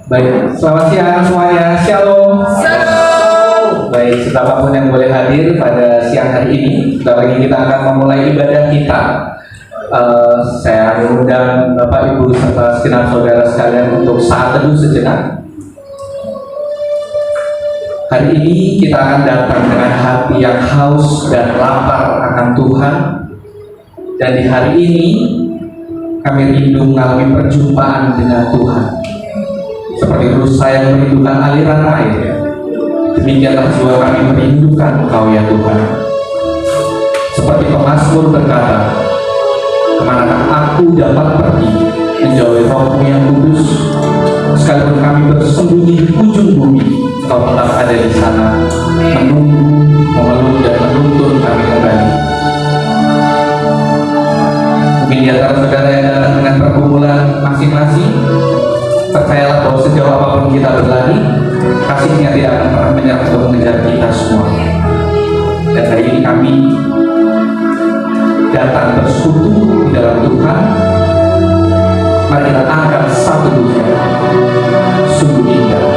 Baik, selamat siang semuanya. Shalom. Shalom. Baik, siapapun yang boleh hadir pada siang hari ini, sebentar lagi kita akan memulai ibadah kita. Saya mengundang Bapak Ibu serta segenap saudara sekalian untuk saat teduh sejenak. Hari ini kita akan datang dengan hati yang haus dan lapar akan Tuhan. Dan di hari ini kami rindu mengalami perjumpaan dengan Tuhan. Seperti rusa yang merindukan aliran air, demikianlah jiwa kami merindukan Engkau ya Tuhan. Seperti pemazmur berkata, kemanakah aku dapat pergi menjauhi Roh-Mu yang kudus? Sekalipun kami bersembunyi di ujung bumi, Engkau tetap ada di sana, menunggu, memeluk dan menuntun kami kembali. Mungkin di antara saudara yang datang dengan pergumulan masing-masing, percayalah bahwa sejauh apapun kita berlari, kasih-Nya tidak akan pernah menyerah untuk mengejar kita semua. Dan hari ini kami datang bersekutu di dalam Tuhan. Mari kita angkat satu pujian sungguh indah.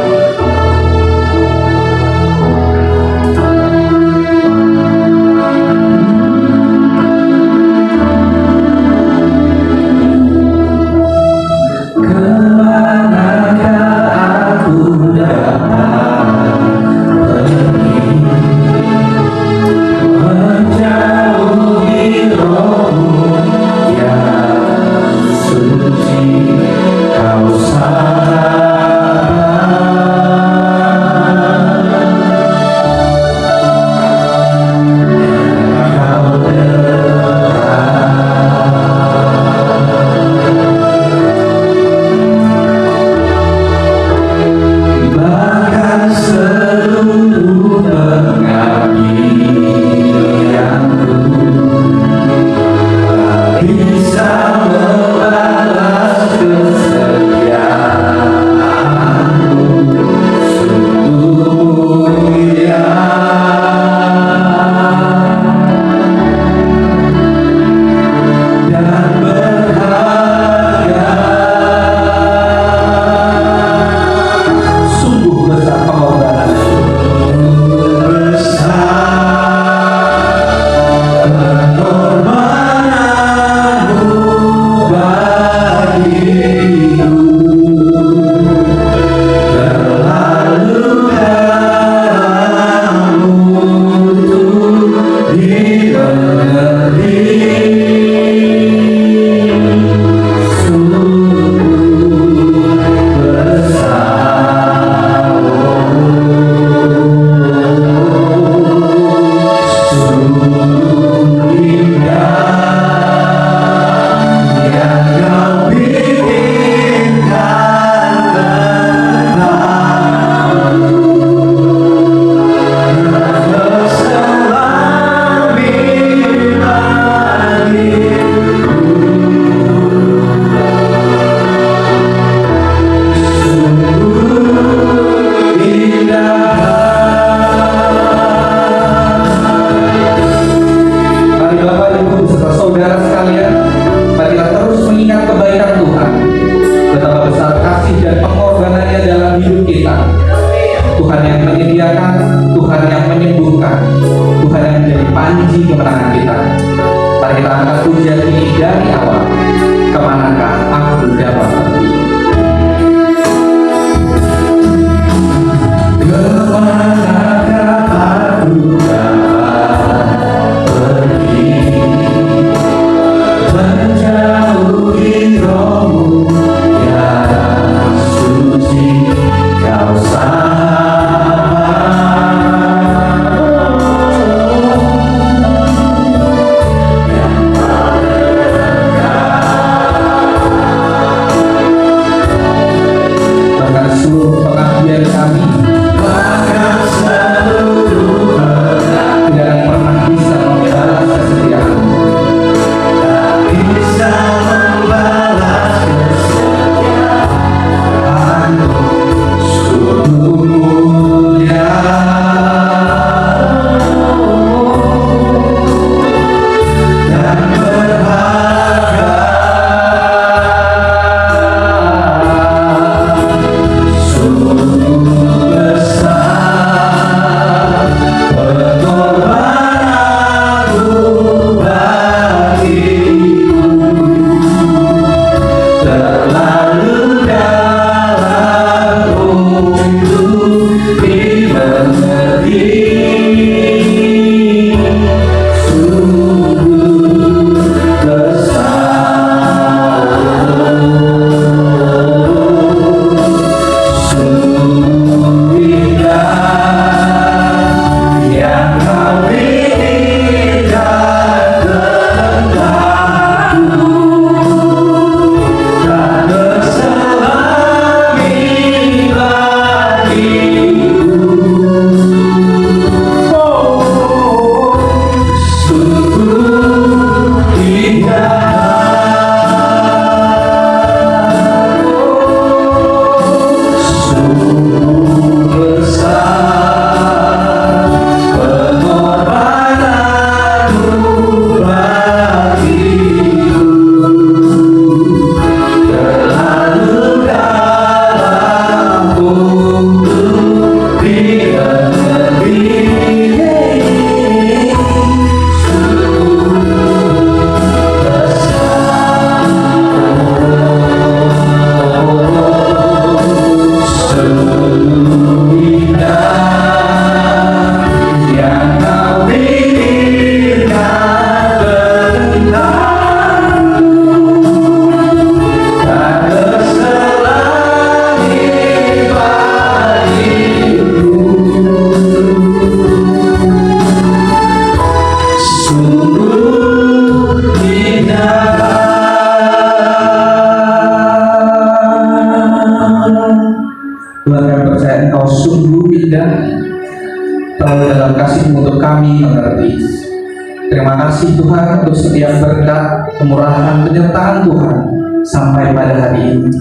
kami mengerti. Terima kasih Tuhan untuk setiap berkat, kemurahan, penyertaan Tuhan sampai pada hari ini.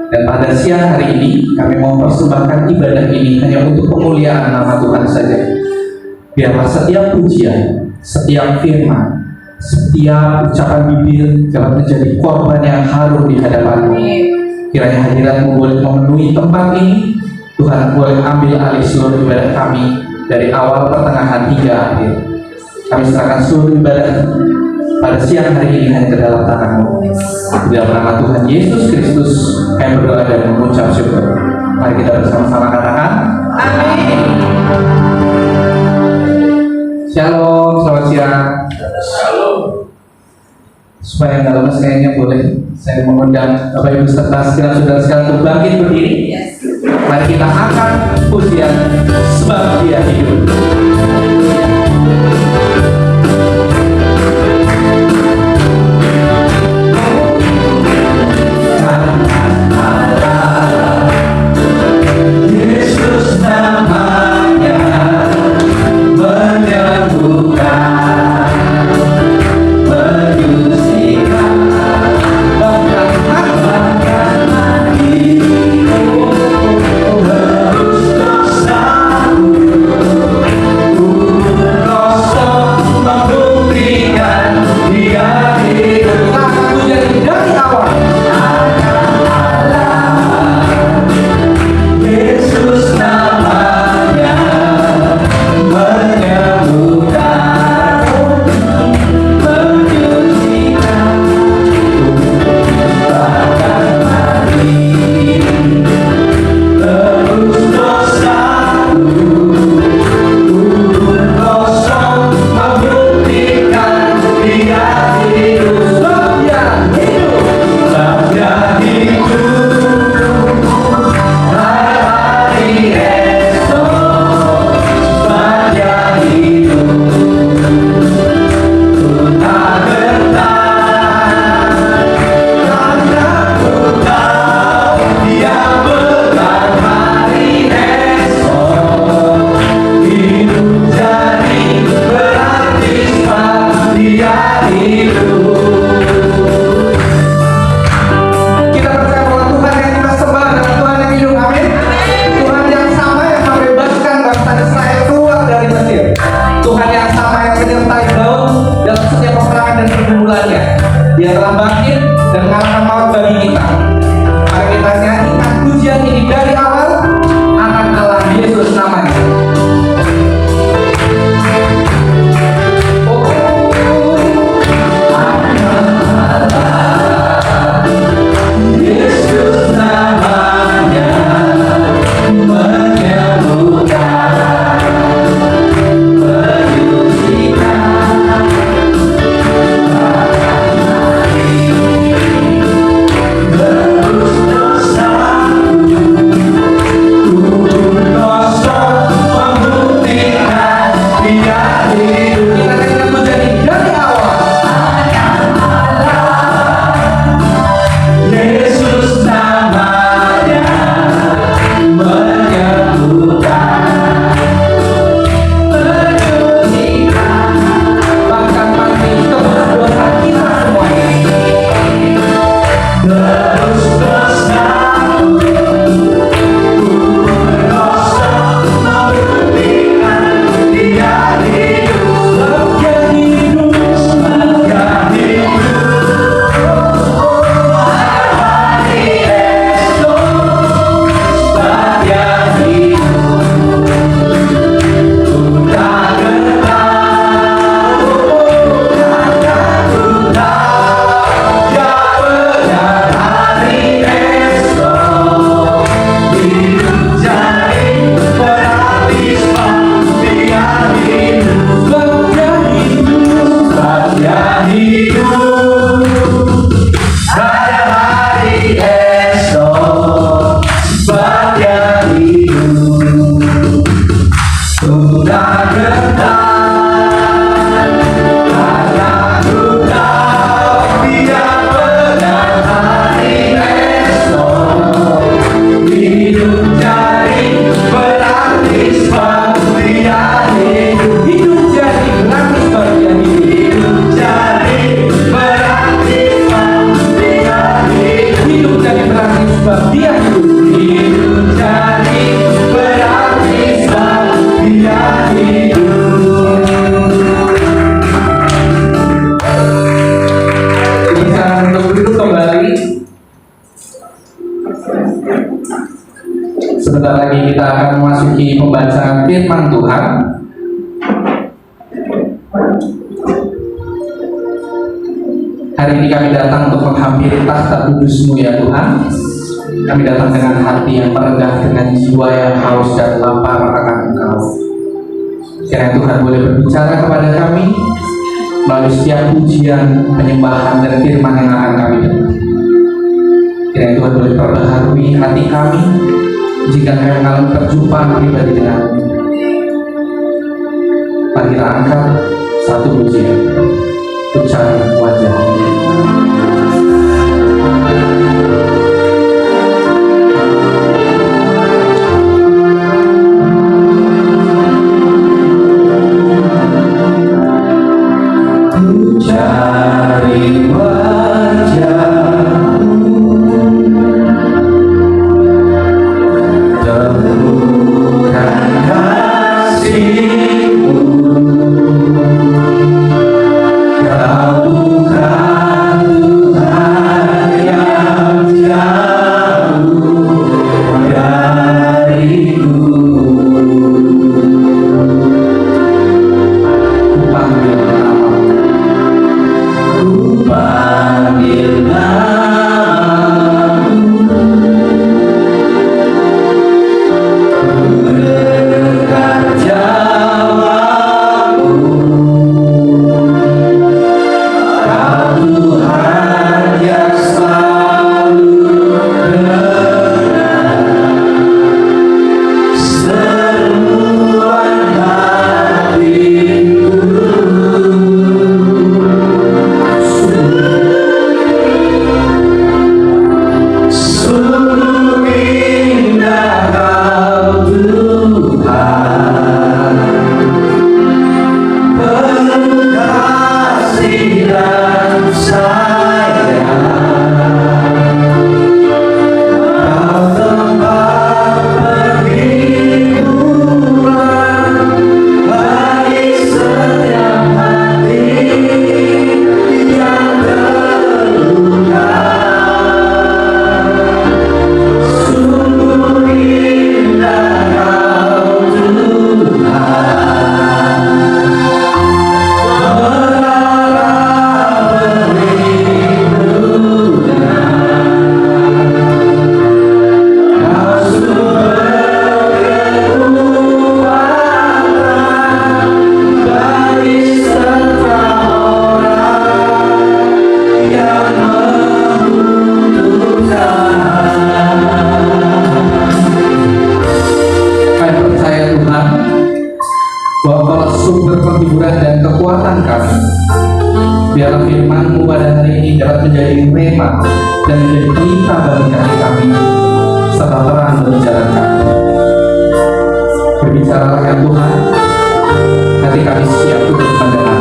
Dan pada siang hari ini kami mau persembahkan ibadah ini hanya untuk kemuliaan nama Tuhan saja. Biarlah setiap pujian, setiap firman, setiap ucapan bibir dapat menjadi korban yang harum di hadapan-Mu. Kiranya hadirat-Mu boleh memenuhi tempat ini. Tuhan boleh ambil alih seluruh ibadah kami dari awal, pertengahan hingga akhir. Kami serahkan seluruh ibadah pada siang hari ini hanya ke dalam tangan-Mu. Di dalam nama Tuhan Yesus Kristus kami berdoa dan mengucap syukur. Mari kita bersama-sama katakan amin. Shalom, selamat siang. Shalom. Supaya nggak lemas kayaknya boleh saya mengundang Bapak Ibu serta sekalian saudara-saudara untuk bangkit berdiri. Mari kita angkat pujian sebab Dia hidup. Yesus namanya menyembuhkan, menyucikan, bahkan mati, terus bersatu, kubur kosong membuktikan Dia hidup. Aku jadi dari awal. Yesus namanya menyembuhkan, menyucikan, bahkan mati, terus bersatu, kubur kosong membuktikan Dia hidup. Sebab Dia hidup, sebab Dia hidup. Hari esok sebab Dia hidup, ku tak bertahan karena ku tahu Dia berat. Hari esok hidup jadi berarti sebab Dia hidup. Kita percaya bahwa Tuhan yang kita sembah adalah Tuhan yang hidup, amin. Tuhan yang sama yang membebaskan bangsa Israel keluar dari Mesir. Tuhan yang sama yang menyertai Daud dalam setiap peperangan dan pergumulannya. Dia telah bangkit dan mengalahkan maut bagi kita. Mari kita nyanyikan pujian ini dari awal. Anak Allah Yesus namanya. Yesus namanya menyembuhkan, menyucikan, bahkan mati, terus bersatu, kubur kosong kita akan memasuki pembacaan firman Tuhan. Hari ini kami datang untuk menghampiri tahta kudus-Mu ya Tuhan. Kami datang dengan hati yang merendah, dengan jiwa yang haus dan lapar akan Engkau. Kiranya Tuhan boleh berbicara kepada kami melalui setiap pujian, penyembahan, dan firman yang akan kami dengar. Kiranya Tuhan boleh perbaharui hati kami jika kami mengalami perjumpaan pribadi denganmu. Mari kita angkat satu pujian untuk cari wajah-Mu. Biarlah firman-Mu pada hari ini dapat menjadi rema dan menjadi pelita bagi hati kami, serta terang bagi jalan kami. Berbicaralah ya Tuhan, hati kami siap untuk mendengarkan.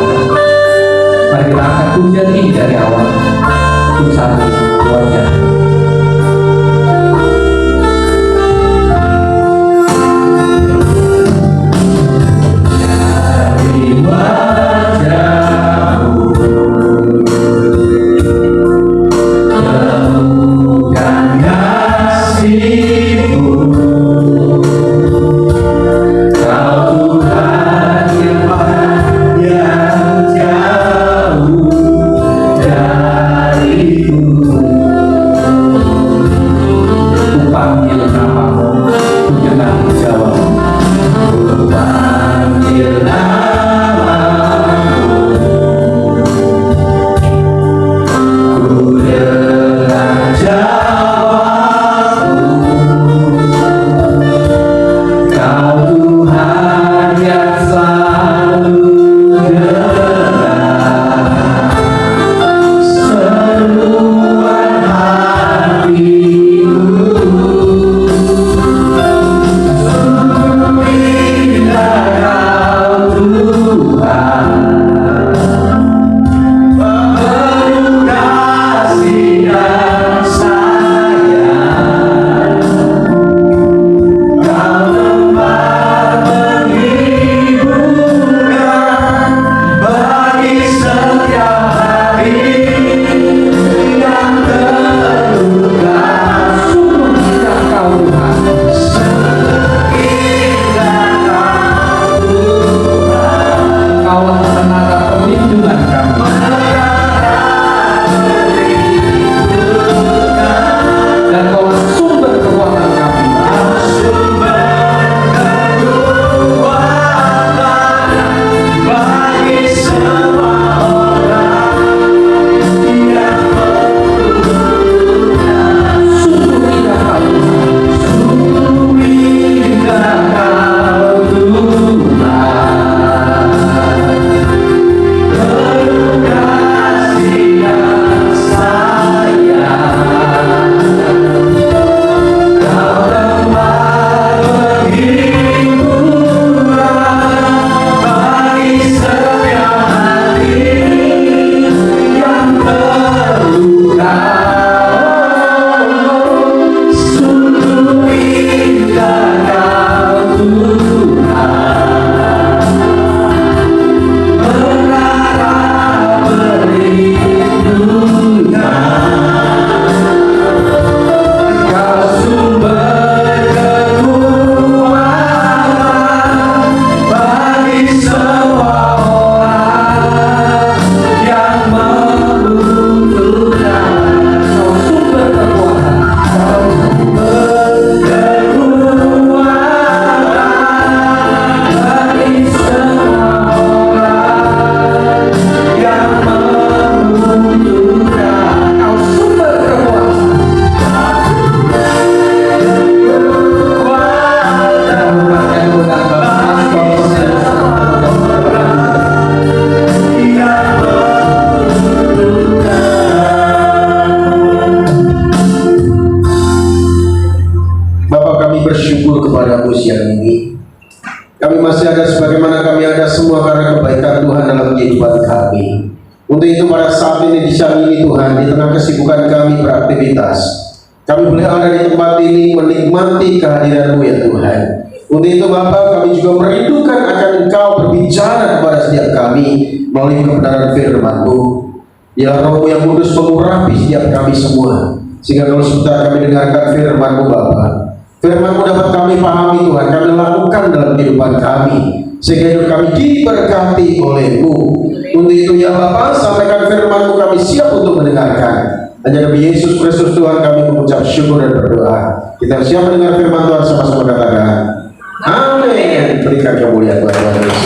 Mari kita angkat pujian ini dari awal untuk cari wajah. Yeah. siang ini. Kami masih ada sebagaimana kami ada semua karena kebaikan Tuhan dalam kehidupan kami. Untuk itu pada saat ini di siang ini Tuhan, di tengah kesibukan kami beraktivitas, kami boleh ada di tempat ini menikmati kehadiran-Mu ya Tuhan. Untuk itu Bapa, kami juga merindukan akan Engkau berbicara kepada setiap kami melalui kebenaran firman-Mu. Ya Roh-Mu yang kudus mengurapi setiap kami semua, sehingga kalau sebentar kami dengarkan firman-Mu Bapa, firman-Mu dapat kami pahami Tuhan, kami lakukan dalam kehidupan kami, sehingga hidup kami diberkati oleh-Mu. Untuk itu ya Bapa, sampaikan firman-Mu, kami siap untuk mendengarkan. Hanya Nabi Yesus Kristus Tuhan kami mengucap syukur dan berdoa. Kita siap mendengar firman Tuhan, sama-sama katakan amin. Berikan kemuliaan Tuhan Yesus.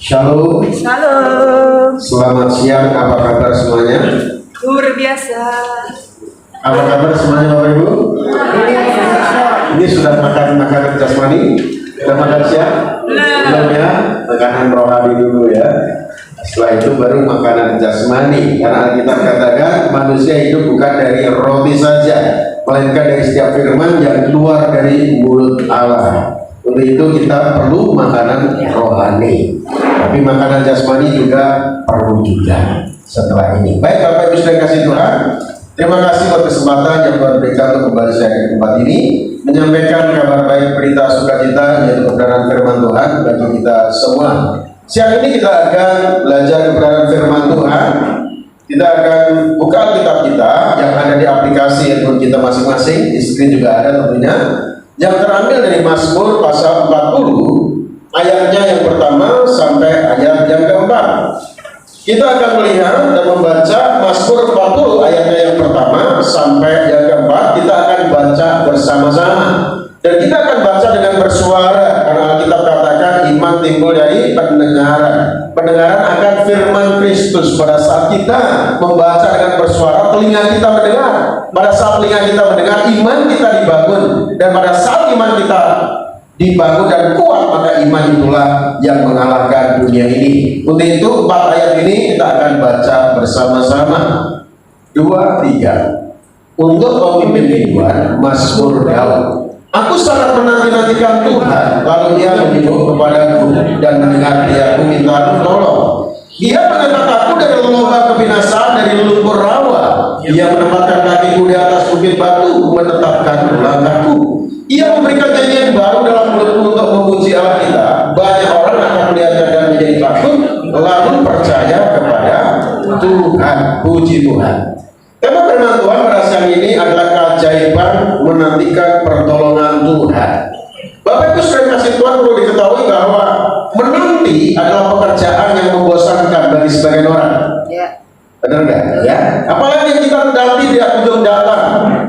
Shalom. Shalom. Selamat siang, apa kabar semuanya? Luar biasa. Apa kabar semuanya Bapak Ibu? Ini sudah makan makanan jasmani? Sudah makan siang? Belum ya? Makanan rohani dulu ya. Setelah itu baru makanan jasmani. Karena kita katakan manusia hidup bukan dari roti saja, melainkan dari setiap firman yang keluar dari mulut Allah. Untuk itu kita perlu makanan rohani, tapi makanan jasmani juga perlu juga setelah ini. Baik Bapak Ibu sudah kasih Tuhan, terima kasih buat kesempatan yang Tuhan berikan untuk kembali saya ke tempat ini menyampaikan kabar baik, berita sukacita yaitu kebenaran firman Tuhan bagi kita semua. Siang ini kita akan belajar kebenaran firman Tuhan. Kita akan buka kitab kita yang ada di aplikasi handphone kita masing-masing, di screen juga ada tentunya, yang terambil dari Mazmur pasal 40 ayatnya yang pertama sampai ayat yang keempat. Kita akan melihat dan membaca Mazmur 40 ayatnya yang pertama sampai yang keempat. Kita akan baca bersama-sama dan kita akan baca dengan bersuara, karena Alkitab katakan iman timbul dari pendengaran. Pendengaran akan firman Kristus. Pada saat kita membaca dengan bersuara, telinga kita mendengar. Pada saat telinga kita mendengar, iman kita dibangun. Dan pada saat iman kita dibangun dan kuat, maka iman itulah yang mengalahkan dunia ini. Untuk itu 4 ayat ini kita akan baca bersama-sama. 2, 3. Untuk pemimpin kehidupan, Mazmur Daud. Aku sangat menanti-nantikan Tuhan, lalu Dia menyebut kepadaku dan mendengar teriakku minta tolong. Dia mengangkat aku dari lubang kebinasaan, dari lumpur rawa. Dia menempatkan kakiku di atas bukit batu, menetapkan langkahku. Ia memberikan nyanyian baru dalam mulutku untuk memuji Allah kita. Banyak orang akan melihatnya dan menjadi takut, lalu percaya kepada Tuhan. Puji Tuhan. Tema firman Tuhan pada siang ini adalah keajaiban menantikan pertolongan Tuhan. Bapak Ibu sudah kasih Tuhan, perlu diketahui bahwa menanti adalah pekerjaan yang membosankan bagi sebagian orang. Ya. Benar nggak? Ya. Apalagi yang kita nanti tidak kunjung datang.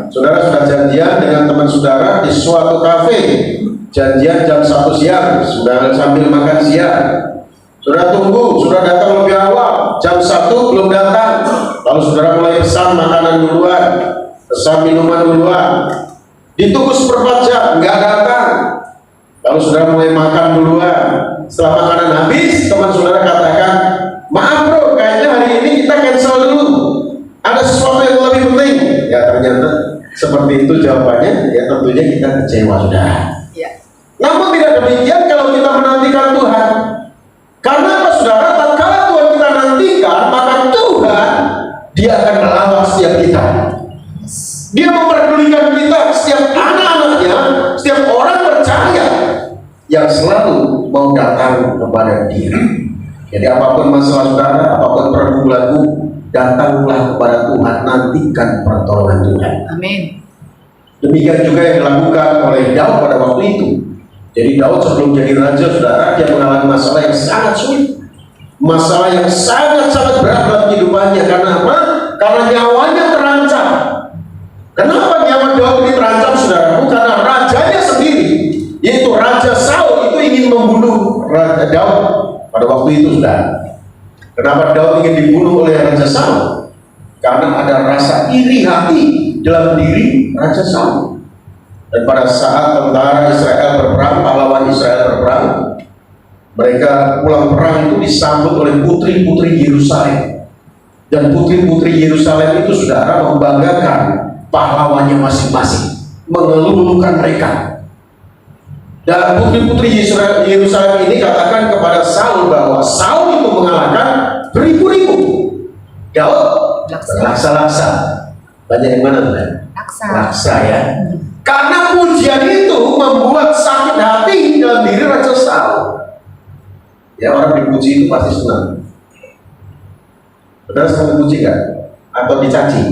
Saudara sudah janjian dengan teman saudara di suatu kafe, janjian jam 1 siang, sudah sambil makan siang. Sudah tunggu, sudah datang lebih awal, jam 1 belum datang. Lalu saudara mulai pesan makanan duluan, pesan minuman duluan. Ditunggu seperempat jam, nggak datang. Lalu saudara mulai makan duluan. Setelah makanan habis, teman saudara katakan, maaf bro, kayaknya hari ini kita cancel dulu. Ada sesuatu yang lebih penting. Ya ternyata seperti itu jawabannya. Ya tentunya kita kecewa saudara. Ya. Namun tidak demikian kalau kita menantikan Tuhan. Karena apa saudara? Tatkala Tuhan kita nantikan, maka Tuhan Dia akan melawat setiap kita. Dia memperdulikan kita, setiap anak-anaknya, setiap orang percaya yang selalu mau datang kepada Dia. Jadi apapun masalah saudara, apapun pergumulanmu, datanglah kepada Tuhan, nantikan pertolongan Tuhan. Amin. Demikian juga yang dilakukan oleh Daud pada waktu itu. Jadi Daud sebelum jadi raja, saudara, dia mengalami masalah yang sangat sulit, masalah yang sangat-sangat berat dalam kehidupannya. Karena apa? Karena nyawanya terancam. Kenapa nyawa Daud ini terancam, saudaraku? Karena rajanya sendiri, yaitu Raja Saul, itu ingin membunuh Raja Daud pada waktu itu, saudara. Kenapa Daud ingin dibunuh oleh Raja Saul? Karena ada rasa iri hati dalam diri Raja Saul. Dan pada saat tentara Israel berperang, pahlawan Israel berperang, mereka pulang perang itu disambut oleh putri-putri Yerusalem. Dan putri-putri Yerusalem itu saudara membanggakan pahlawannya masing-masing. mengelulukan mereka. Dan putri-putri Yerusalem ini katakan kepada Saul bahwa Saul itu mengalahkan beribu-ribu. Daud laksa-laksa. Banyak yang mana tuh? Laksa ya. Karena pujian itu membuat sakit hati dalam diri Raja Saul. Ya, orang dipuji itu pasti senang. Saudara senang dipuji kan? Atau dicaci?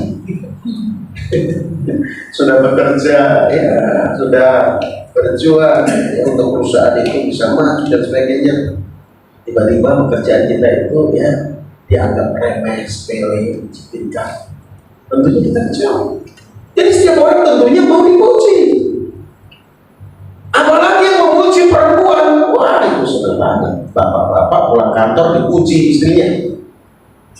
Sudah bekerja, ya, sudah berjuang ya, untuk perusahaan itu bisa maju dan sebagainya. Tiba-tiba pekerjaan kita itu ya dianggap remeh, sepele, tingkat. Tentunya kita kecewa. Jadi setiap orang tentunya mau dipuji. Apalagi yang memuji perempuan, wah itu senang banget. Bapak-bapak pulang kantor dipuji istrinya,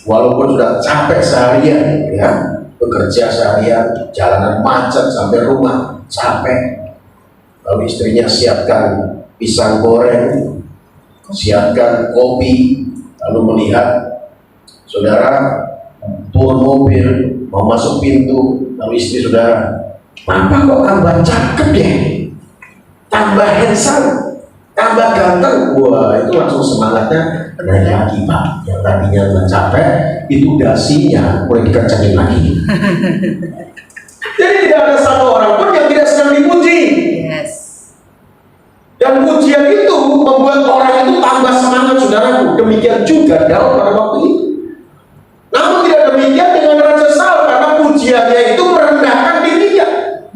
walaupun sudah capek seharian, ya bekerja seharian, jalanan macet sampai rumah, capek. Lalu istrinya siapkan pisang goreng, siapkan kopi, lalu melihat saudara turun mobil, mau masuk pintu, lalu istri saudara, "Papa kok tambah cakep deh, tambah handsome, tambah ganteng." Wah, itu langsung semangatnya naik lagi, Pak. Yang tadinya nggak capek, itu dasinya boleh dikencangin lagi. Jadi tidak ada satu orang pun yang tidak sedang dipuji. Yes. Dan pujian itu membuat orang itu tambah semangat, saudaraku. Demikian juga Daud pada waktu itu. Namun tidak demikian dengan Raja Saul, karena pujiannya itu merendahkan dirinya,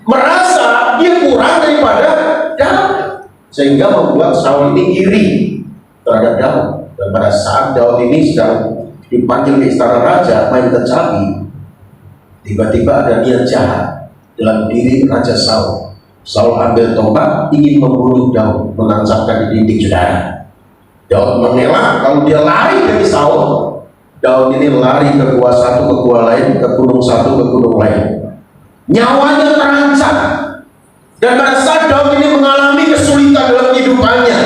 merasa dia kurang daripada Daud, sehingga membuat Saul ini iri terhadap Daud. Dan pada saat Daud ini sedang dipanggil ke istana raja main kecapi, tiba-tiba ada niat jahat dalam diri Raja Saul. Saul ambil tombak ingin membunuh Daud, menancapkan di dinding, saudara. Daud mengelak, kalau dia lari dari Saul, Daud ini lari ke gua satu ke gua lain, ke gunung satu ke gunung lain. Nyawanya terancam. Dan pada saat Daud ini mengalami kesulitan dalam kehidupannya,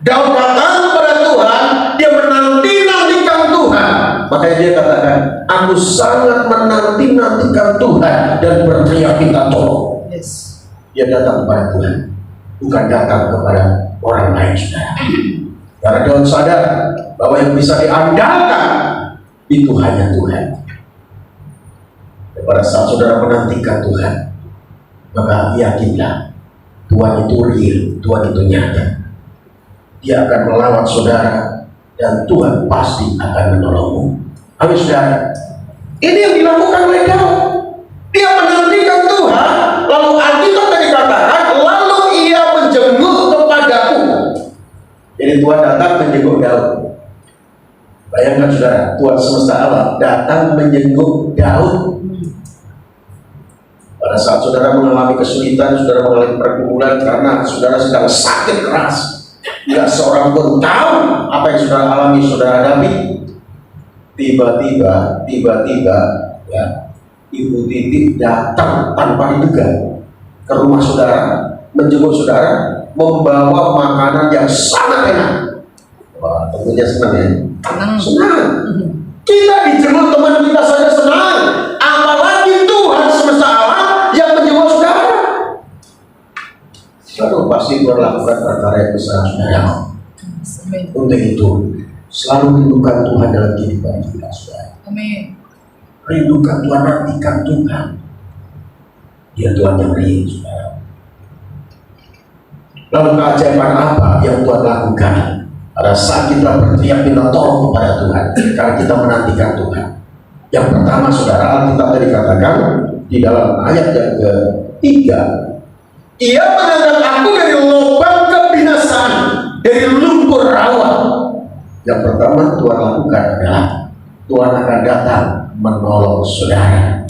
Daud datang kepada Tuhan, dia menanti-nantikan Tuhan. Makanya dia katakan, "Aku sangat menanti-nantikan Tuhan dan berteriak minta tolong." Yes. Dia datang kepada Tuhan, bukan datang kepada orang lain, saudara. Karena Daud sadar bahwa yang bisa diandalkan itu hanya Tuhan. Dan pada saat saudara menantikan Tuhan, maka yakinlah Tuhan itu real, Tuhan itu nyata. Dia akan melawat saudara dan Tuhan pasti akan menolongmu. Amin, saudara. Ini yang dilakukan oleh Daud. Dia menantikan Tuhan, lalu Alkitab tadi katakan, lalu ia menjenguk kepadaku. Jadi Tuhan datang menjenguk Daud. Bayangkan saudara, Tuhan semesta alam datang menjenguk Daud. Pada saat saudara mengalami kesulitan, saudara mengalami pergumulan karena saudara sedang sakit keras, tidak seorang pun tahu apa yang saudara alami, saudara hadapi. Tiba-tiba, ya, Ibu Titi datang tanpa diduga ke rumah saudara, menjenguk saudara, membawa makanan yang sangat enak. Wah, tentunya senang ya. Senang. Kita dijenguk teman kita saja senang, apalagi Tuhan semesta alam yang menjenguk saudara. Lalu pasti Tuhan lakukan perkara yang besar, saudara. Untuk itu, selalu rindukan Tuhan dalam kehidupan kita, saudara. Amin. Rindukan Tuhan, nantikan Tuhan. Dia Tuhan yang real, saudara. Lalu keajaiban apa yang Tuhan lakukan pada saat kita berteriak minta tolong kepada Tuhan, karena kita menantikan Tuhan? Yang pertama, saudara, Alkitab tadi katakan di dalam ayat yang ketiga, Ia mengangkat aku dari lubang kebinasaan, dari lumpur rawa. Yang pertama Tuhan lakukan adalah Tuhan akan datang menolong saudara.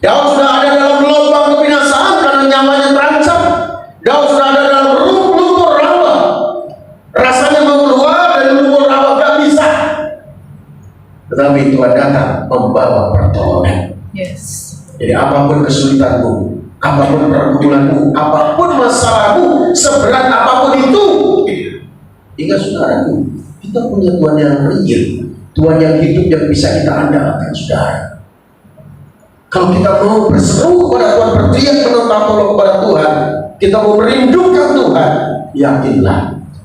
Daud sudah ada dalam lubang kebinasaan karena nyawanya terancam. Daud sudah ada dalam lumpur rawa, rasanya mau keluar dari lumpur rawa gak bisa, tetapi Tuhan datang membawa pertolongan. Yes. Jadi apapun kesulitanmu, apapun pergumulanmu, apapun masalahmu, seberat apapun itu, ingat saudaraku, kita punya Tuhan yang real, Tuhan yang hidup yang bisa kita andalkan, saudara. Kalau kita mau berseru kepada Tuhan, berteriak minta tolong kepada Tuhan, kita mau merindukan Tuhan, yakinlah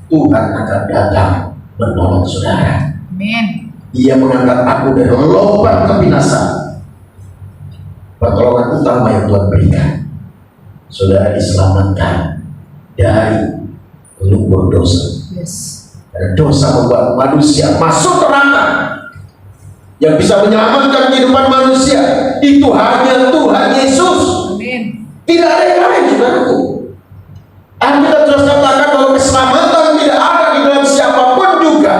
Tuhan akan datang menolong saudara. Amin. Ia mengangkat aku dari lubang kebinasaan. Pertolongan utama yang Tuhan berikan, saudara diselamatkan dari lumpur dosa. Yes. Karena dosa membuat manusia masuk neraka. Yang bisa menyelamatkan kehidupan manusia itu hanya Tuhan Yesus. Amin. Tidak ada yang lain, saudaraku. Alkitab terus katakan bahwa keselamatan tidak ada di dalam siapapun juga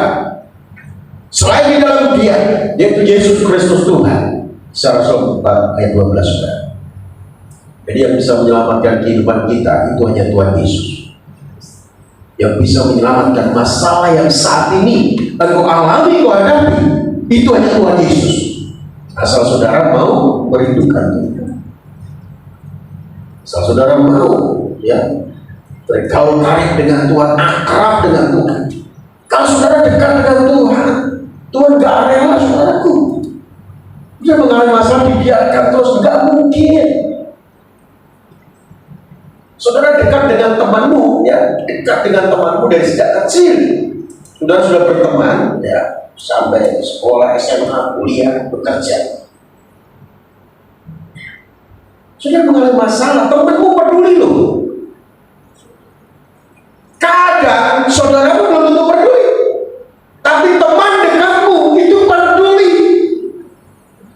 selain di dalam Dia, yaitu Yesus Kristus Tuhan. Secara 4 ayat 12, saudara. Jadi yang bisa menyelamatkan kehidupan kita itu hanya Tuhan Yesus. Yang bisa menyelamatkan masalah yang saat ini engkau alami, kau hadapi, itu hanya Tuhan Yesus. Asal saudara mau merindukan Tuhan, asal saudara mau ya bergaul karib dengan Tuhan, akrab dengan Tuhan. Kalau saudara dekat dengan Tuhan, Tuhan gak rela saudaraku. Dia mengalami masalah dibiarkan terus, gak mungkin. Saudara dekat dengan temanmu, ya dekat dengan temanmu dari sejak kecil. Saudara sudah berteman, ya sampai sekolah, SMA, kuliah, bekerja. Saudara mengalami masalah, temanmu peduli loh. Kadang saudara belum tentu peduli, tapi teman dekatmu itu peduli.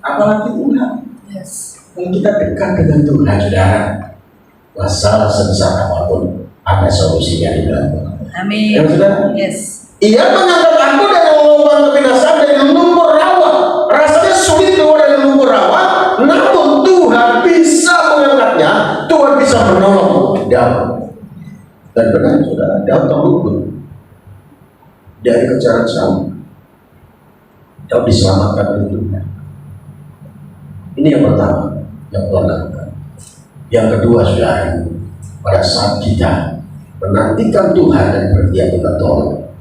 Apalagi Tuhan. Yes. Kalau kita dekat dengan Tuhan, saudara, masalah sebesar apapun ada solusinya di dalam Tuhan. Amin. Ya, saudara? Yes. Ia mengangkat aku dari lubang kebinasaan, dari lumpur rawa. Rasanya sulit keluar dari lumpur rawa, namun Tuhan bisa mengangkatnya. Tuhan bisa menolong Daud. Dan benar, saudara, Daud terluput dari kejaran Saul. Daud diselamatkan oleh Tuhan. Ini yang pertama yang Tuhan lakukan. Yang kedua, saudara, pada saat kita menantikan Tuhan dan berdiam minta tolong,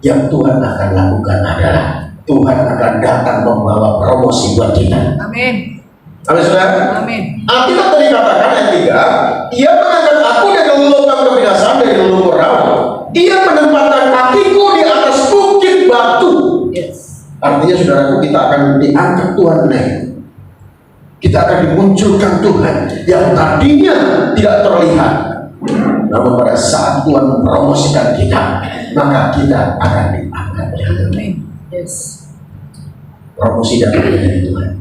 yang Tuhan akan lakukan adalah Tuhan akan datang membawa promosi buat kita. Amin. Amin, saudara. Amin. Alkitab tadi katakan ayat 3, Ia mengangkat aku dari lubang kebinasaan, dari lumpur rawa. Ia menempatkan kakiku di atas bukit batu. Yes. Artinya, saudaraku, kita akan diangkat Tuhan naik. Kita akan dimunculkan Tuhan yang tadinya tidak terlihat. Namun pada saat Tuhan mempromosikan kita, maka kita akan diangkat oleh Tuhan. Amin. Yes. Promosi datang dari Tuhan,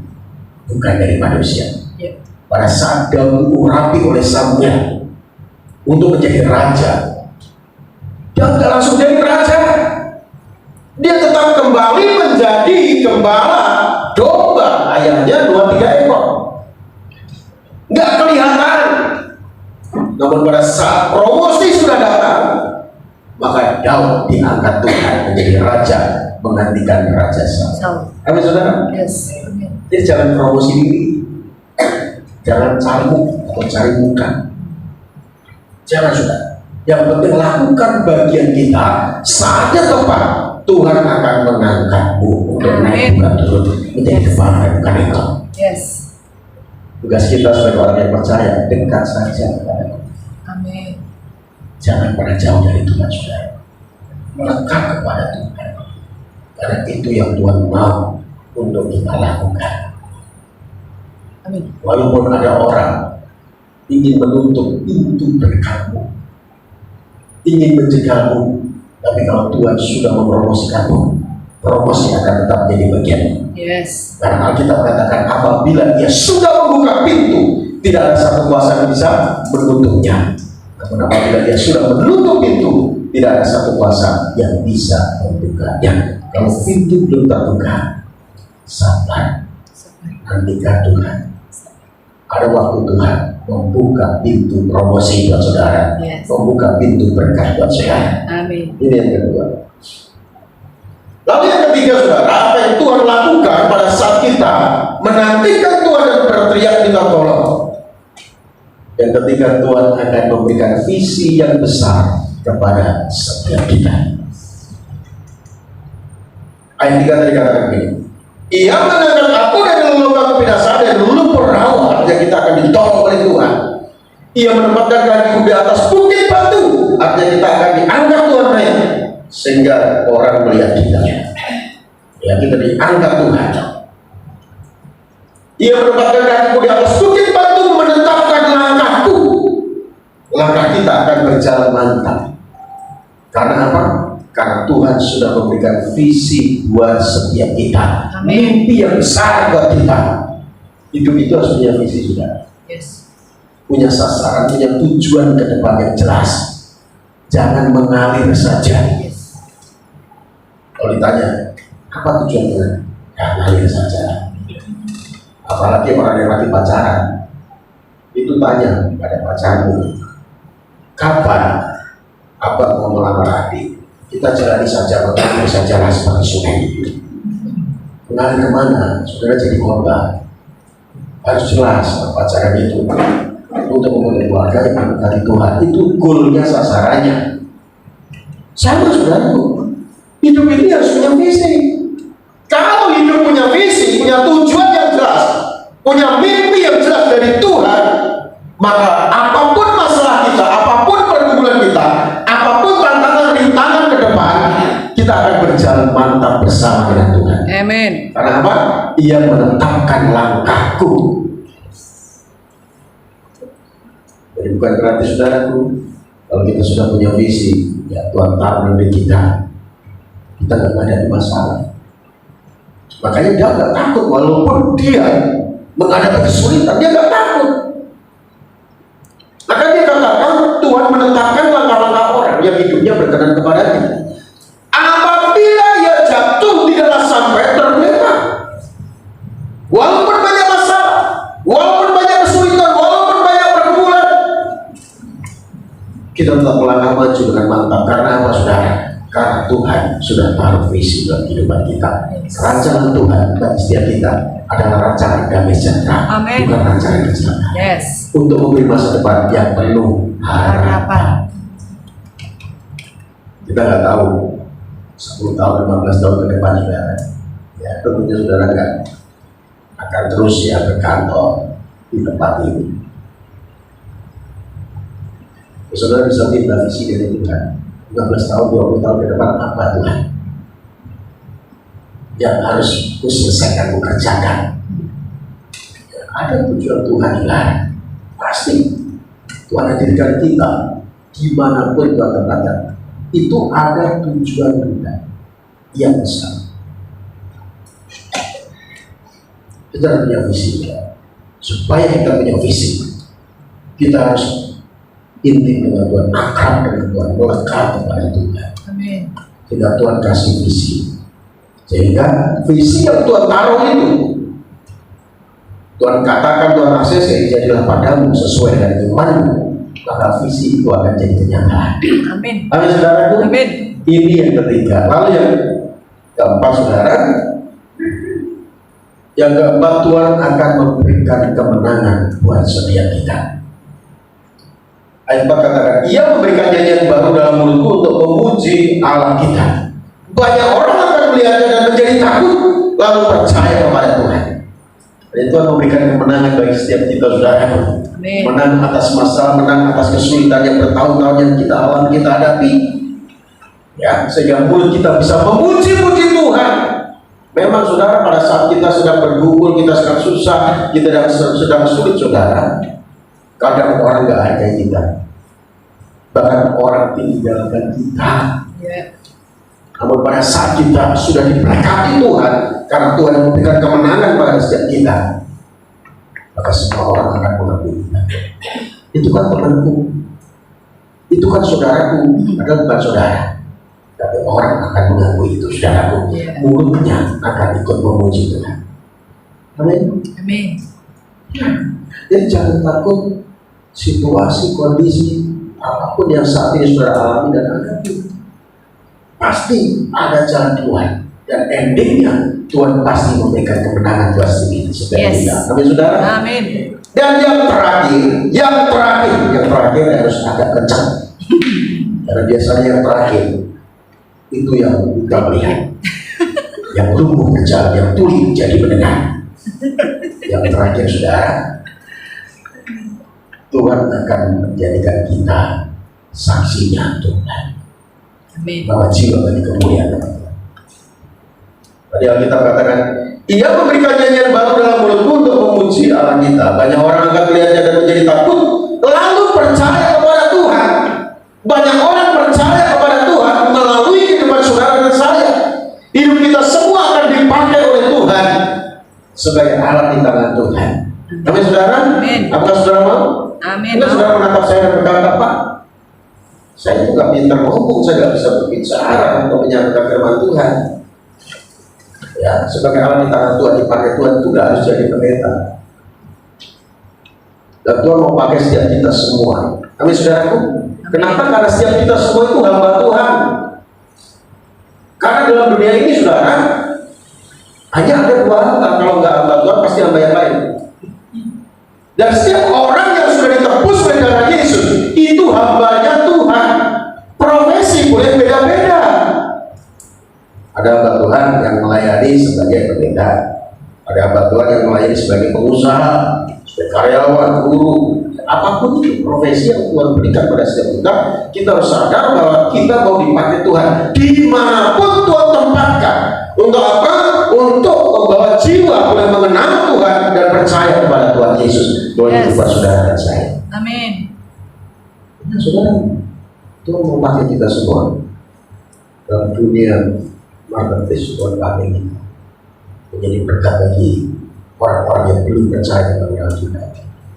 bukan dari manusia. Yeah. Pada saat Daud diurapi oleh Samuel untuk menjadi raja, Daud tidak langsung jadi raja. Dia tetap kembali menjadi gembala domba, ayamnya 2-3 ekor. Nggak kelihatan. Namun pada saat promosi sudah datang, maka Daud diangkat Tuhan menjadi raja, menggantikan Raja Saul. Amin, saudara. Yes. Amin. Jadi jangan promosi diri, jangan cari atau cari muka. Jangan, saudara. Yang penting lakukan bagian kita. Saatnya tepat, Tuhan akan mengangkatmu untuk naik bukan turun menjadi gembala, bukan engkau. Yes. Tugas kita sebagai orang yang percaya, dekat saja kepada Tuhan. Amin. Jangan pernah jauh dari Tuhan, saudara. Melekat kepada Tuhan. Karena itu yang Tuhan mau untuk kita lakukan. Amin. Walaupun ada orang ingin menutup pintu berkatmu, ingin menjegalmu, tapi kalau Tuhan sudah mempromosikanmu, promosi akan tetap menjadi bagian. Yes. Karena Alkitab katakan apabila Dia sudah membuka pintu, tidak ada satu kuasa yang bisa menutupnya. Namun apabila Dia sudah menutup pintu, tidak ada satu kuasa yang bisa membukanya. Kalau pintu belum terbuka, sabar, nantikan Tuhan. Ada waktu Tuhan membuka pintu promosi buat saudara, Yes. membuka pintu berkat buat saudara. Amin. Ini yang kedua. Lalu yang ketiga, saudara, apa yang Tuhan lakukan pada saat kita menantikan Tuhan dan berteriak minta tolong? Yang ketiga, Tuhan akan memberikan visi yang besar kepada setiap kita. Ayat 3 tadi katakan begini, Ia mengangkat aku dari lubang kebinasaan, kita sadar lumpur rawa artinya kita akan ditolong oleh Tuhan. Ia menempatkan kakiku di atas bukit batu artinya kita akan diangkat Tuhan naik sehingga orang melihat kita. Ya, kita diangkat Tuhan. Ia menempatkan kakiku di atas bukit batu, menetapkan langkahku. Langkah kita akan berjalan mantap. Karena apa? Karena Tuhan sudah memberikan visi buat setiap kita. Amin. Mimpi yang besar buat kita. Hidup itu harus punya visi sudah. Yes. Punya sasaran, punya tujuan ke depan yang jelas. Jangan mengalir saja. Yes. Kalau ditanya, apa tujuannya? Ya, mengalir saja. Apalagi orang yang lagi pacaran, itu tanya pada pacarmu, kapan abang mau melamar adik? Kita jalani saja, mengalir saja lah sebagai sungai itu. Mengalir kemana? Saudara jadi korban. Harus jelas pacaran itu untuk membangun keluarga yang mendekati Tuhan. Itu goalnya, sasarannya. Sama saudaraku, hidup ini harus punya visi. Kalau hidup punya visi, punya tujuan yang jelas, punya mimpi yang jelas dari Tuhan, maka apapun masalah kita, apapun pergumulan kita, apapun tantangan rintangan ke depan, kita akan berjalan mantap bersama dengan Tuhan. Amin. Karena apa? Ia menetapkan langkahku. Jadi bukan berarti saudaraku, kalau kita sudah punya visi, ya Tuhan tahu diri kita nggak ada masalah. Makanya dia nggak takut, walaupun dia menghadapi kesulitan, dia nggak takut. Maka dia katakan Tuhan menetapkan langkah-langkah orang yang hidupnya berkenan kepadanya. Apabila ia jatuh tidaklah sampai tergeletak. Walaupun banyak masalah, walaupun banyak kesulitan, walaupun banyak pergumulan, kita tetap melangkah maju dengan mantap. Karena apa saudara? Karena Tuhan sudah taruh visi dalam kehidupan kita. Rancangan Tuhan bagi setiap kita adalah rancangan damai sejahtera, Amin. bukan rancangan kecelakaan. Yes. Untuk memberi masa depan yang penuh harapan. Kita nggak tahu 10 tahun, 15 tahun ke depan saudara. Ya, tentunya saudara nggak akan terus ya berkantor di tempat ini. Saudara bisa minta visi dari Tuhan. 15 tahun, 20 tahun ke depan apa Tuhan yang harus kuselesaikan, kukerjakan? Ya, ada tujuan Tuhan juga. Pasti Tuhan hadirkan kita dimanapun Tuhan tempatkan. Itu ada tujuan Tuhan yang besar. Kita punya visi ya. Supaya kita punya visi, kita harus intim dengan Tuhan, akrab dengan Tuhan, melekat kepada Tuhan. Amin. Sehingga Tuhan kasih visi. Sehingga visi yang Tuhan taruh itu, Tuhan katakan, Tuhan akses, jadilah padamu sesuai dengan imanmu, maka visi itu akan jadi kenyataan. Amin. Amin saudaraku. Amin. Ini yang ketiga. Lalu yang keempat saudara, yang keempat Tuhan akan memberikan kemenangan buat setiap kita. Ayat 4 katakan, ia memberikan nyanyian baru dalam mulutku untuk memuji Allah kita. Banyak orang akan melihatnya dan menjadi takut, lalu percaya kepada Tuhan. Dan Tuhan memberikan kemenangan bagi setiap kita saudara. Amin. Menang atas masalah, menang atas kesulitan yang bertahun-tahun yang kita alami, kita hadapi. Ya, sehingga mulut kita bisa memuji-muji Tuhan. Memang saudara, pada saat kita sedang bergumul, kita sedang susah, kita sedang sulit saudara, kadang orang gak hargai kita, bahkan orang tinggalkan kita. Yeah. Namun pada saat kita sudah diberkati Tuhan, karena Tuhan memberikan kemenangan pada setiap kita, maka semua orang akan mengakui kita. Itu kan temanku, itu kan saudaraku, padahal bukan saudara, tapi orang akan mengakui itu saudaraku. Yeah. Mulutnya akan ikut memuji Tuhan. Amin. Amin. Jadi jangan takut situasi, kondisi apapun yang saat ini saudara alami dan hadapi. Pasti ada jalan Tuhan, dan endingnya Tuhan pasti memberikan kemenangan buat sendiri setiap Yes. kita. Amin saudara. Amin. Dan yang terakhir harus agak kencang. Karena biasanya yang terakhir itu yang kita melihat, yang tumbuh berjalan, yang tuli jadi mendengar. Yang terakhir saudara, Tuhan akan menjadikan kita saksinya Tuhan Amin. bahwa jiwa bagi kemuliaan Tuhan. Tadi kita katakan, Ia memberikan nyanyian baru dalam mulutku untuk memuji Allah kita. Banyak orang akan melihatnya dan menjadi takut, lalu percaya kepada Tuhan. Banyak orang percaya kepada Tuhan melalui kehidupan saudara dan saya. Hidup kita semua akan dipakai oleh Tuhan sebagai alat di tangan Tuhan. Amin saudara? Amin. Apakah saudara mau? Amin. Mungkin saudara menatap saya dan berkata, Pak, saya itu gak pintar ngomong, saya gak bisa berbicara untuk menyampaikan firman Tuhan. Ya, sebagai alat di tangan Tuhan, dipakai Tuhan itu gak harus jadi pendeta. Dan Tuhan mau pakai setiap kita semua. Amin saudaraku? Kenapa? Karena setiap kita semua itu hamba Tuhan. Karena dalam dunia ini saudara, hanya ada dua hamba. Kalau nggak hamba Tuhan, pasti hamba yang lain. Dan setiap orang yang sudah ditebus oleh darah Yesus, itu hambanya Tuhan. Profesi boleh beda-beda. Ada hamba Tuhan yang melayani sebagai pendeta. Ada hamba Tuhan yang melayani sebagai pengusaha, sebagai karyawan, guru. Apapun itu profesi yang Tuhan berikan pada setiap kita harus sadar bahwa kita mau dipakai Tuhan dimanapun Tuhan tempatkan. Untuk apa? Untuk membawa jiwa mulai mengenal Tuhan dan percaya kepada Tuhan Yesus. Tuhan itu buat saudara dan saya. Amin. Nah, saudara, Tuhan mau pakai kita semua dalam dunia marketplace. Tuhan pakai kita menjadi berkat bagi orang-orang yang belum percaya kepada Tuhan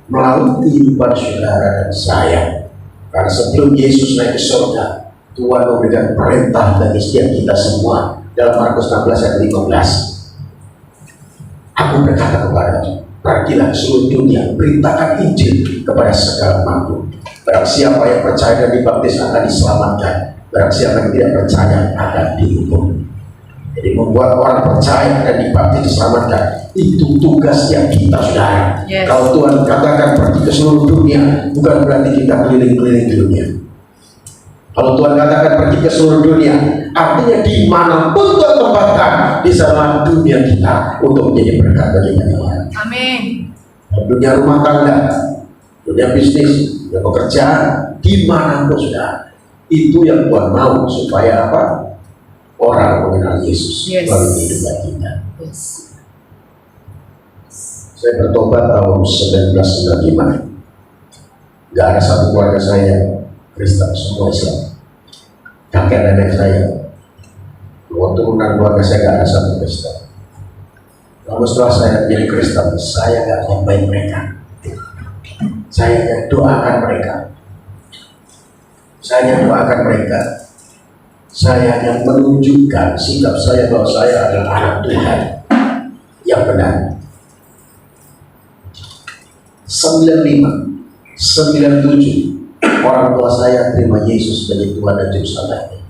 melalui kehidupan saudara dan saya. Karena sebelum Yesus naik ke surga, Tuhan memberikan perintah bagi setiap kita semua dalam Markus 16 ayat 15. Aku berkata kepadamu, pergilah ke seluruh dunia, beritakan Injil kepada segala makhluk. Barang siapa yang percaya dan dibaptis akan diselamatkan, barang siapa yang tidak percaya akan dihukum. Jadi membuat orang percaya dan dibaptis diselamatkan, itu tugas yang kita saudara. Yes. Kalau Tuhan katakan pergi ke seluruh dunia, bukan berarti kita keliling-keliling di dunia. Kalau Tuhan katakan pergi ke seluruh dunia, artinya dimanapun Tuhan tempatkan, di sana dunia kita untuk menjadi berkat bagi banyak orang. Amin. Dunia rumah tangga, dunia bisnis, dunia pekerjaan, dimanapun sudah, itu yang Tuhan mau supaya apa? Orang mengenal Yesus melalui kehidupan kita. Yes. Saya bertobat tahun 1995. Gak ada satu keluarga saya Kristen, semua Islam. Kakek nenek saya, keturunan keluarga saya gak ada satu Kristen. Namun setelah saya jadi Kristen, saya gak nyampai mereka. Saya hanya doakan mereka. Saya hanya doakan mereka. Saya hanya menunjukkan sikap saya bahwa saya adalah anak Tuhan yang benar. 95, 97 orang tua saya terima Yesus sebagai Tuhan dan Juru Selamatnya.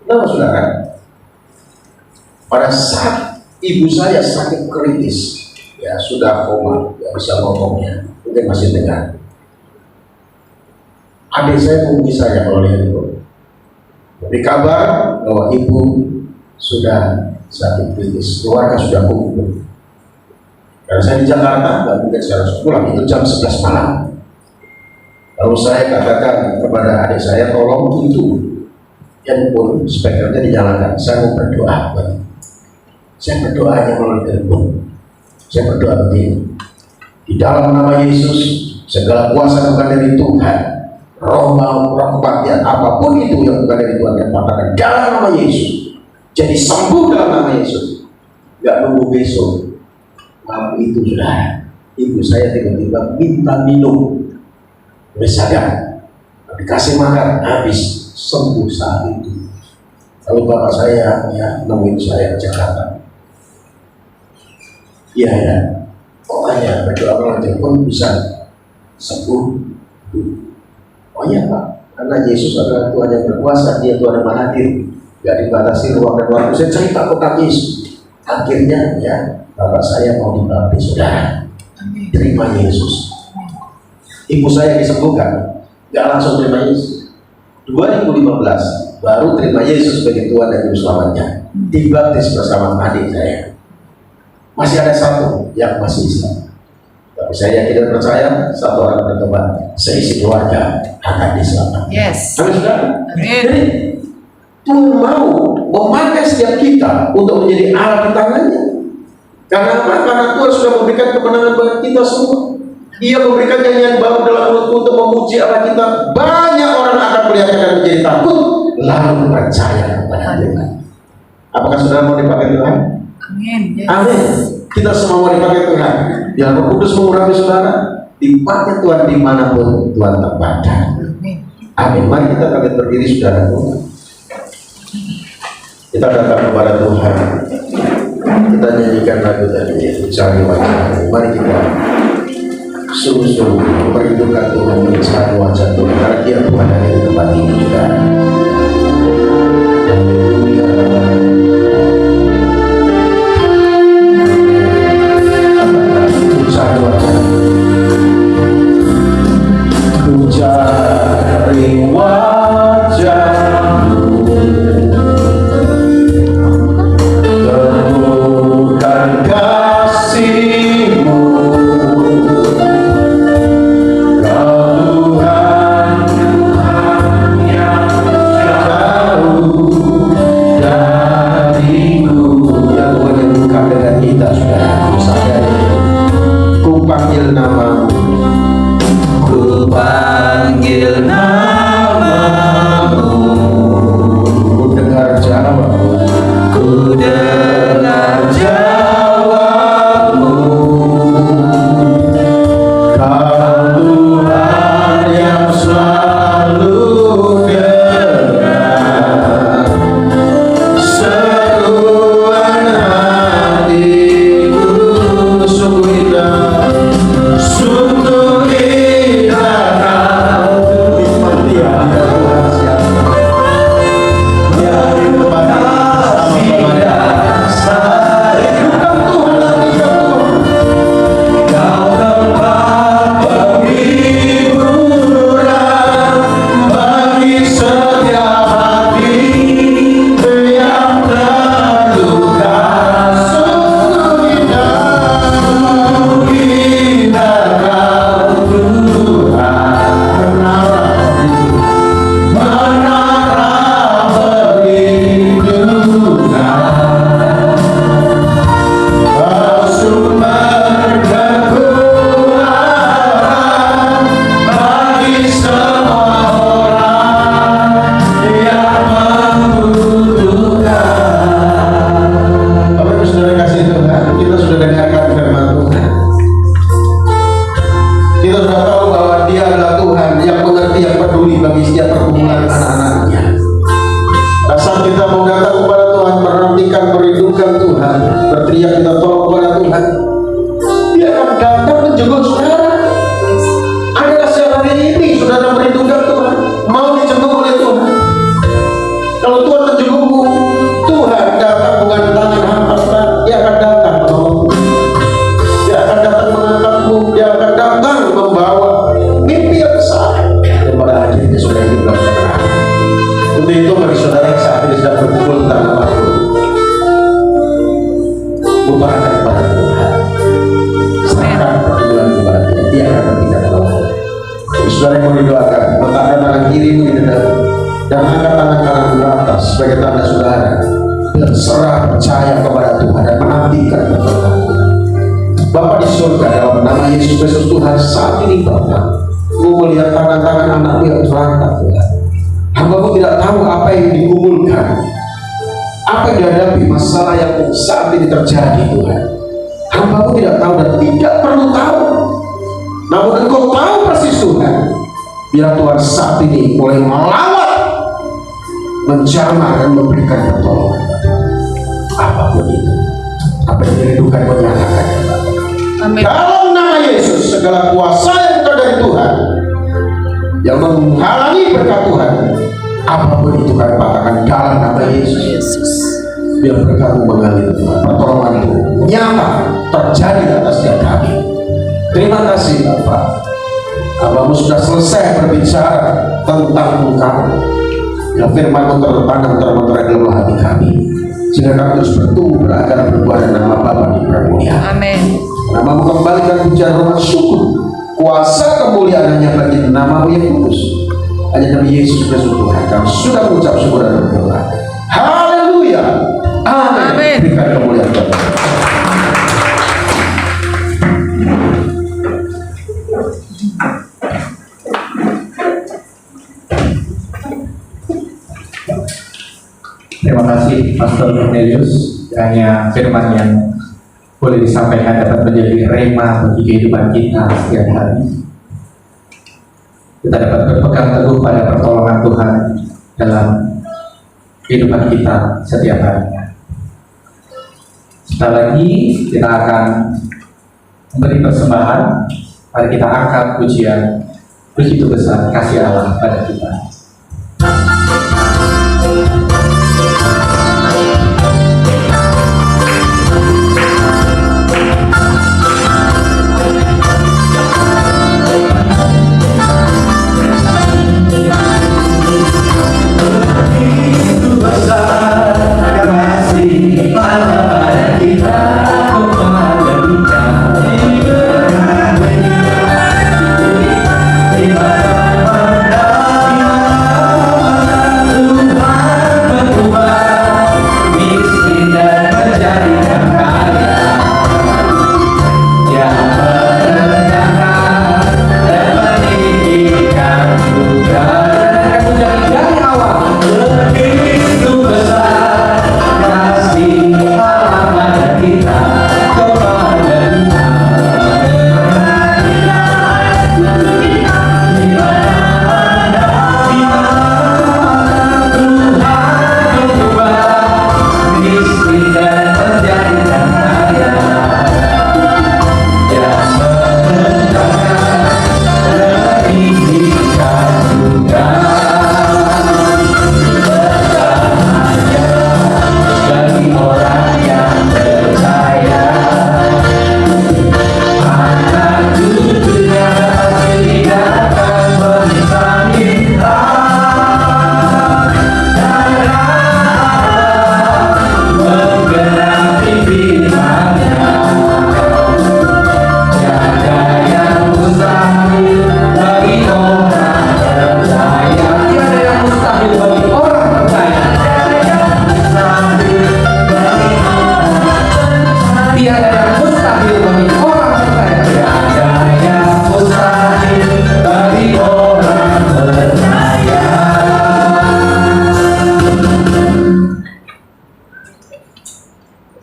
Kenapa saudara? Pada saat ibu saya sakit kritis, ya sudah koma, ya bisa ngomongnya, mungkin masih dengar. Adik saya menghubungi saya melalui handphone. Beri kabar bahwa ibu sudah sakit kritis, keluarga sudah kumpul. Karena saya di Jakarta, nggak mungkin saya harus pulang, itu jam 11 malam. Lalu saya katakan kepada adik saya, tolong itu handphone speakernya dinyalakan, saya mau berdoa. Saya berdoa hanya melalui handphone. Saya berdoa begini, di dalam nama Yesus, segala kuasa bukan dari Tuhan, roh kebaktian apapun itu yang bukan dari Tuhan, yang katakan dalam nama Yesus, jadi sembuh dalam nama Yesus. Gak nunggu besok. Malam itu saudara, ibu saya tiba-tiba minta minum, udah sadar, dikasih makan, habis, sembuh saat itu. Lalu bapak saya ya nemuin saya ke Jakarta. Iya ya, pokoknya berdoa melalui telepon bisa sembuh. Oh iya Pak, karena Yesus adalah Tuhan yang berkuasa, Dia Tuhan yang maha hadir, gak dibatasi ruang dan waktu. Saya cerita tentang Yesus. Akhirnya ya, bapak saya mau dibaptis, saudara. Terima Yesus. Ibu saya disembuhkan, gak langsung terima Yesus. 2015 baru terima Yesus sebagai Tuhan dan Juru Selamatnya. Dibaptis bersama adik saya. masih ada satu yang masih Islam. Tapi saya yakin dan percaya satu orang bertobat, seisi keluarga akan diselamatkan. Yes. Amin, saudara. Amin. Jadi Tuhan mau memakai setiap kita untuk menjadi alat di tangannya. Karena apa? Karena Tuhan sudah memberikan kemenangan bagi kita semua. Ia memberikan nyanyian baru dalam mulutku untuk memuji Allah kita. Banyak orang akan melihat dan menjadi takut, lalu percaya kepada Tuhan. Apakah saudara mau dipakai Tuhan? Amin. Yes. Amin. Kita semua mau dipakai Tuhan. Yang Roh Kudus mengurapi saudara, dipakai Tuhan dimanapun Tuhan tempatkan. Amin. Amin. Mari kita bangkit berdiri, saudara. Kita datang kepada Tuhan. Kita nyanyikan lagu tadi, mencari wajah. Mari kita sungguh-sungguh merindukan Tuhan, mencari wajah Tuhan, karena Dia Tuhan yang di tempat ini juga. Mencari wajah. Ku cari wajah-Mu, temukan kasih-Mu. Panggil namamu, ku panggil namamu, ku dengar jawabmu, ku dengar jawabmu. Kau Tuhan yang selalu dengar seruan hatiku. Sungguh indah, sungguh indah Kau nikmati hati Tuhan siapa. Biarin kepada sama-sama rindukan Tuhan lagi Tuhan. Kau tempat penghiburan bagi setiap hati yang terluka. Sungguh indah, indah Kau Tuhan. Menara perlindungan, Kau sumber kekuatan bagi semua orang yang membutuhkan. Bapak Ibu Saudara kasih Tuhan, kita sudah dengarkan firman Tuhan. Kita sudah tahu bahwa Dia adalah Tuhan yang mengerti, yang peduli bagi setiap pergumulan anak-anaknya. Nah, saat kita mau datang kepada Tuhan, menantikan, merindukan Tuhan, berteriak kita tolong kepada Tuhan, Dia akan datang menjenguk saudara. Adakah siang hari ini saudara merindukan Tuhan, mau dijenguk oleh Tuhan? Kalau Tuhan menjengukmu, Tuhan datang bukan tangan hampa, Dia akan datang menolongmu. Dia akan datang mengangkatmu, Dia akan datang membawa mimpi yang besar kepada akhirnya sudah hidup dalam kebenaran. Untuk itu bagi saudara yang saat ini sedang berkumpul tanpa waktu, bubarkan kepada Tuhan, serahkan pergumulan kepada Dia. Dia akan bertindak menolong. Bagi saudara yang mau didoakan, letakkan tangan kirimu di dada dan angkat tangan kananmu ke atas sebagai tanda saudara berserah percaya kepada Tuhan dan menantikan pertolongan Tuhan. Bapa di surga, dalam nama Yesus Kristus Tuhan, saat ini Bapa, Ku melihat tangan-tangan anakmu yang terangkat Tuhan. Hamba-Mu tidak tahu apa yang digumulkan, apa yang dihadapi, masalah yang saat ini terjadi Tuhan. Hamba-Mu tidak tahu dan tidak perlu tahu, namun Engkau tahu persis Tuhan. Biar Tuhan saat ini mulai melawat, menjamah dan memberikan pertolongan. Apapun itu, apa yang dirindukan menyatakan. Amin. Dalam nama Yesus, segala kuasa yang bukan dari Tuhan, yang menghalangi berkat Tuhan, apapun itu kami patahkan dalam nama Yesus. Biar berkat-Mu mengalir Tuhan, pertolongan-Mu nyata terjadi atas setiap kami. Terima kasih Bapak. Hamba-Mu sudah selesai berbicara tentang Engkau. Ya, firman-Mu tertanam termeterailah hati kami. sehingga kami terus bertumbuh berakar berbuah dan nama Bapa dipermuliakan. Amin. Namamu kembalikan pujian hormat syukur, kuasa kemuliaan hanya bagi namamu yang kudus. Hanya Nabi Yesus Kristus Tuhan kami sudah mengucap syukur dan berdoa. Haleluya. Amin. Amin. Berikan kemuliaan Bapa. Terima kasih Pastor Cornelius. Hanya firman yang boleh disampaikan dapat menjadi rema bagi kehidupan kita setiap hari. Kita dapat berpegang teguh pada pertolongan Tuhan dalam kehidupan kita setiap harinya. Sekali lagi kita akan memberi persembahan. Mari kita angkat pujian, begitu besar kasih Allah pada kita.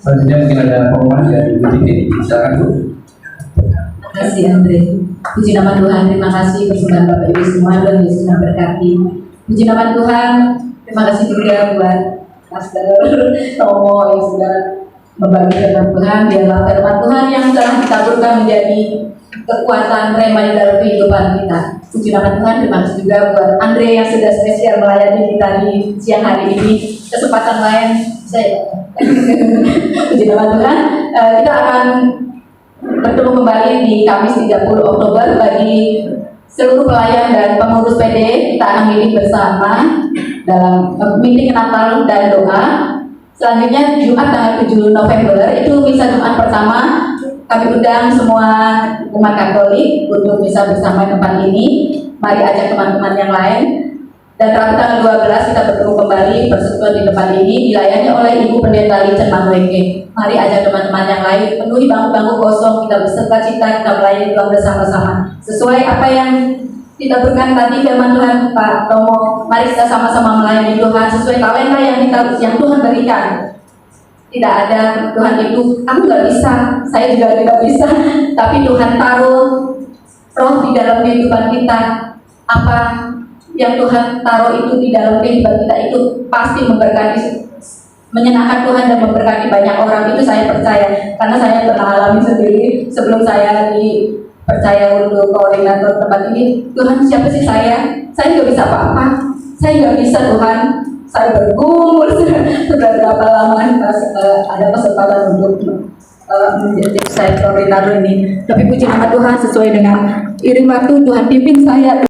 Selanjutnya mungkin ada pengumuman dari Bu Titik, silakan Bu. Terima kasih Andre. Puji nama Tuhan, terima kasih persembahan Bapak Ibu semua, Tuhan Yesus memberkati. Puji nama Tuhan, terima kasih juga buat Pastor Tomo yang sudah membagi firman Tuhan. Biarlah firman Tuhan yang telah ditaburkan menjadi kekuatan rema di dalam kehidupan kita. Puji nama Tuhan, terima kasih juga buat Andre yang sudah spesial melayani kita di siang hari ini. Kesempatan lain saya puji nama Tuhan, kita akan bertemu kembali di Kamis 30 Oktober bagi seluruh pelayan dan pengurus PD. Kita akan meeting bersama dalam meeting Natal dan doa. Selanjutnya Jumat tanggal 7 November itu misa Jumat pertama. Kami undang semua umat Katolik untuk misa bersama tempat ini. Mari ajak teman-teman yang lain. Dan Rabu tanggal 12 kita bertemu kembali persekutuan di tempat ini dilayani oleh Ibu Pendeta Licen Mangleke. Mari ajak teman-teman yang lain, penuhi bangku-bangku kosong, kita berserta cita, kita melayani Tuhan bersama-sama. Sesuai apa yang kita berikan tadi firman Tuhan Pak Tomo, mari kita sama-sama melayani Tuhan sesuai talenta yang Tuhan berikan. Tidak ada Tuhan itu, aku nggak bisa, saya juga tidak bisa, tapi Tuhan taruh roh di dalam kehidupan kita. Apa yang Tuhan taruh itu di dalam kehidupan kita itu pasti memberkati, menyenangkan Tuhan dan memberkati banyak orang. Itu saya percaya, karena saya pernah alami sendiri sebelum saya dipercaya untuk koordinator tempat ini. Tuhan, siapa sih saya? Saya nggak bisa apa-apa, saya nggak bisa Tuhan. Saya bergumul sudah berapa lama ada kesempatan untuk menjadi saya koordinator ini. Tapi puji nama Tuhan, sesuai dengan iring waktu Tuhan pimpin saya.